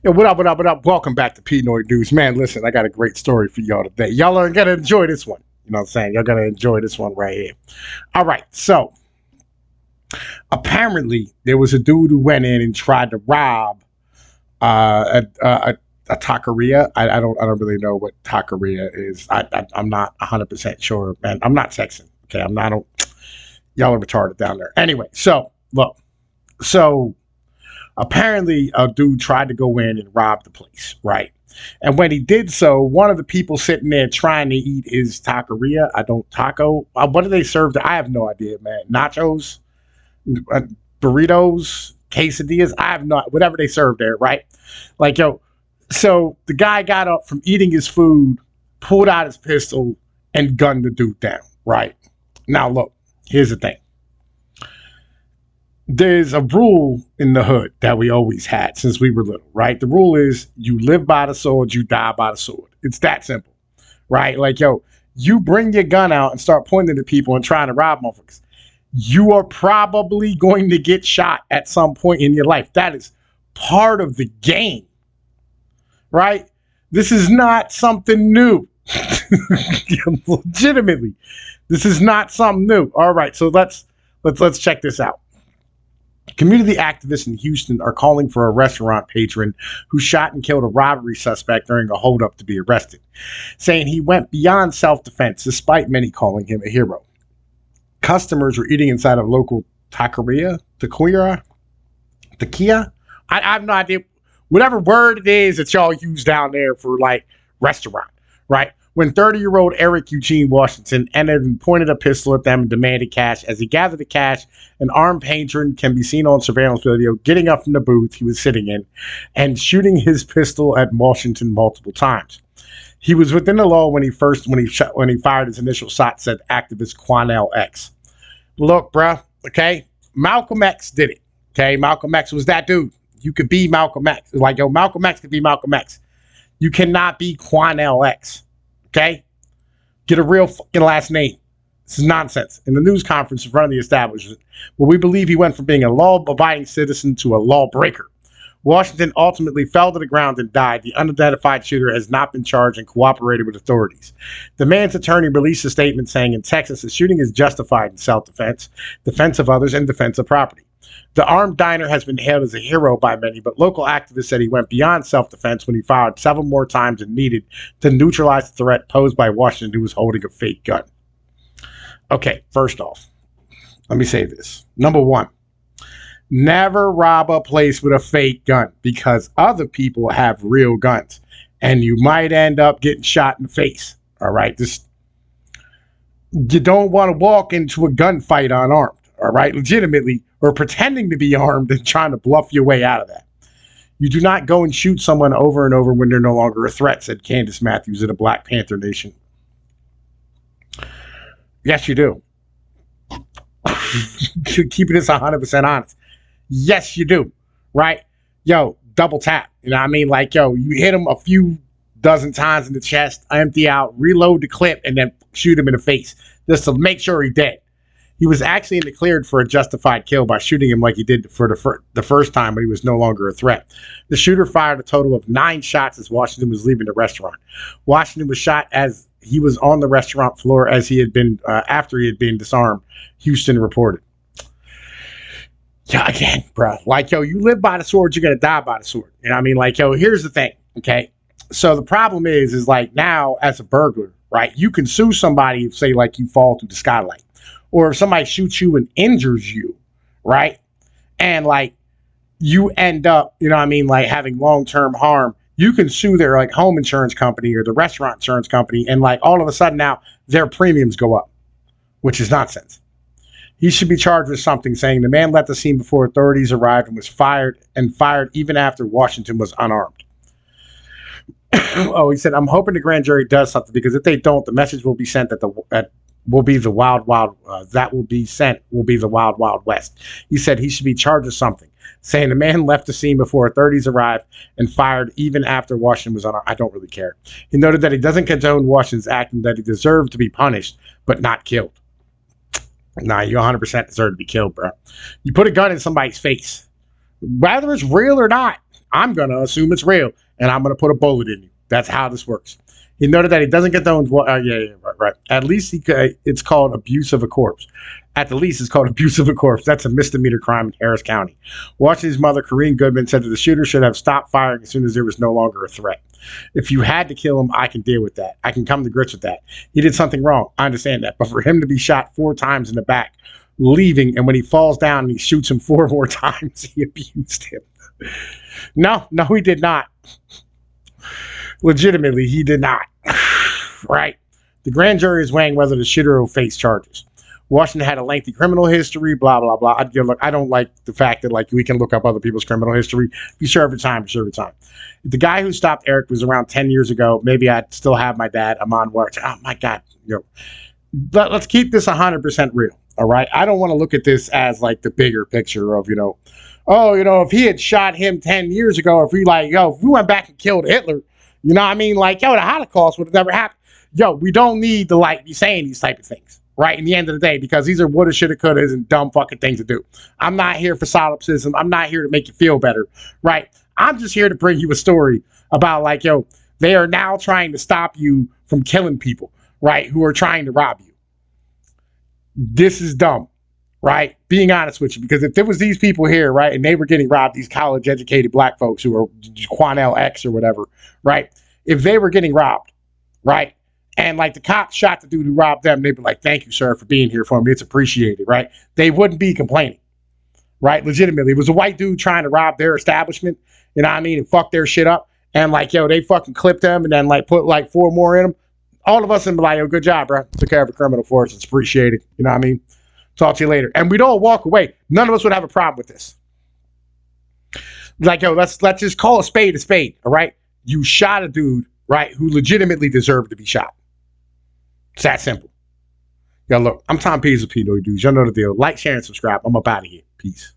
Yo, what up, what up, what up? Welcome back to Pnoid News. Man, listen, I got a great story for y'all today. Y'all are going to enjoy this one. You know what I'm saying? Y'all going to enjoy this one right here. All right, so apparently there was a dude who went in and tried to rob a taqueria. I don't really know what taqueria is. I'm not 100% sure, man. I'm not Texan. Okay, y'all are retarded down there. Anyway, so look, so apparently a dude tried to go in and rob the place, right? And when he did so, one of the people sitting there trying to eat his taqueria, what do they serve? I have no idea, man. Nachos, burritos, quesadillas, I have not, whatever they serve there, right? Like, yo, so the guy got up from eating his food, pulled out his pistol, and gunned the dude down, right? Now, look, here's the thing. There's a rule in the hood that we always had since we were little, right? The rule is you live by the sword, you die by the sword. It's that simple, right? Like, yo, you bring your gun out and start pointing at people and trying to rob motherfuckers, you are probably going to get shot at some point in your life. That is part of the game, right? This is not something new. Legitimately, this is not something new. All right, so let's check this out. Community activists in Houston are calling for a restaurant patron who shot and killed a robbery suspect during a holdup to be arrested, saying he went beyond self-defense despite many calling him a hero. Customers were eating inside a local taqueria. I have no idea. Whatever word it is that y'all use down there for like restaurant, right? When 30-year-old Eric Eugene Washington entered and pointed a pistol at them and demanded cash. As he gathered the cash, an armed patron can be seen on surveillance video getting up from the booth he was sitting in and shooting his pistol at Washington multiple times. He was within the law when he fired his initial shot, said activist Quanell X. Look, bruh, okay? Malcolm X did it, okay? Malcolm X was that dude. You could be Malcolm X. Like, yo, Malcolm X could be Malcolm X. You cannot be Quanell X. Okay? Get a real fucking last name. This is nonsense. In the news conference in front of the establishment, well, we believe he went from being a law-abiding citizen to a lawbreaker. Washington ultimately fell to the ground and died. The unidentified shooter has not been charged and cooperated with authorities. The man's attorney released a statement saying in Texas, the shooting is justified in self-defense, defense of others, and defense of property. The armed diner has been hailed as a hero by many, but local activists said he went beyond self-defense when he fired several more times than needed to neutralize the threat posed by Washington, who was holding a fake gun. Okay, first off, let me say this. Number one, never rob a place with a fake gun because other people have real guns, and you might end up getting shot in the face. All right, you don't want to walk into a gunfight unarmed. All right, legitimately, or pretending to be armed and trying to bluff your way out of that. You do not go and shoot someone over and over when they're no longer a threat, said Candace Matthews at a Black Panther Nation. Yes, you do. Keeping this 100% honest. Yes, you do. Right? Yo, double tap. You know what I mean? Like, yo, you hit him a few dozen times in the chest, empty out, reload the clip, and then shoot him in the face just to make sure he's dead. He was actually declared for a justified kill by shooting him like he did for the first time when he was no longer a threat. The shooter fired a total of 9 shots as Washington was leaving the restaurant. Washington was shot as he was on the restaurant floor as he had been after he had been disarmed, Houston reported. Yeah, again, bro. Like, yo, you live by the sword, you're going to die by the sword. You know what I mean? Like, yo, here's the thing, okay? So the problem is like now as a burglar, right, you can sue somebody if, say, like you fall through the skylight. Or if somebody shoots you and injures you, right? And like you end up, you know what I mean, like having long-term harm, you can sue their like home insurance company or the restaurant insurance company. And like all of a sudden now their premiums go up, which is nonsense. He should be charged with something, saying the man left the scene before authorities arrived and was fired even after Washington was unarmed. Oh, he said, I'm hoping the grand jury does something because if they don't, the message will be sent that will be the wild west. He said he should be charged with something, saying the man left the scene before authorities arrived and fired even after Washington was on. I don't really care. He noted that he doesn't condone Washington's act and that he deserved to be punished, but not killed. Nah, you 100% deserve to be killed, bro. You put a gun in somebody's face, whether it's real or not. I'm going to assume it's real, and I'm going to put a bullet in you. That's how this works. He noted that he doesn't condone. Right. At least it's called abuse of a corpse. At the least, it's called abuse of a corpse. That's a misdemeanor crime in Harris County. Washington's mother, Corrine Goodman, said that the shooter should have stopped firing as soon as there was no longer a threat. If you had to kill him, I can deal with that. I can come to grips with that. He did something wrong. I understand that. But for him to be shot 4 times in the back, leaving, and when he falls down and he shoots him 4 more times, he abused him. No, he did not. Legitimately, he did not. Right? The grand jury is weighing whether the shooter will face charges. Washington had a lengthy criminal history, blah, blah, blah. I don't like the fact that we can look up other people's criminal history. If you serve your time, you serve your time. If the guy who stopped Eric was around 10 years ago, maybe I'd still have my dad. I'm on watch. Oh, my God. But let's keep this 100% real, all right? I don't want to look at this as the bigger picture of, if he had shot him 10 years ago, if we went back and killed Hitler, the Holocaust would have never happened. We don't need to be saying these type of things, right? In the end of the day, because these are woulda, shoulda, couldas and dumb fucking things to do. I'm not here for solipsism. I'm not here to make you feel better, right? I'm just here to bring you a story about they are now trying to stop you from killing people, right? Who are trying to rob you. This is dumb, right? Being honest with you, because if there was these people here, right, and they were getting robbed, these college-educated black folks who are Quanell X or whatever, right? If they were getting robbed, right, and the cops shot the dude who robbed them, they'd be like, "Thank you, sir, for being here for me. It's appreciated," right? They wouldn't be complaining, right? Legitimately, it was a white dude trying to rob their establishment, and fuck their shit up, and they fucking clipped them and then put 4 more in them. All of us would be like, "Oh, good job, bro. Took care of a criminal for us. It's appreciated." Talk to you later. And we'd all walk away. None of us would have a problem with this. Let's just call a spade, all right? You shot a dude, right, who legitimately deserved to be shot. It's that simple. Look, I'm Tom Pease of Pnoid Dudes. Y'all know the deal. Like, share, and subscribe. I'm up out of here. Peace.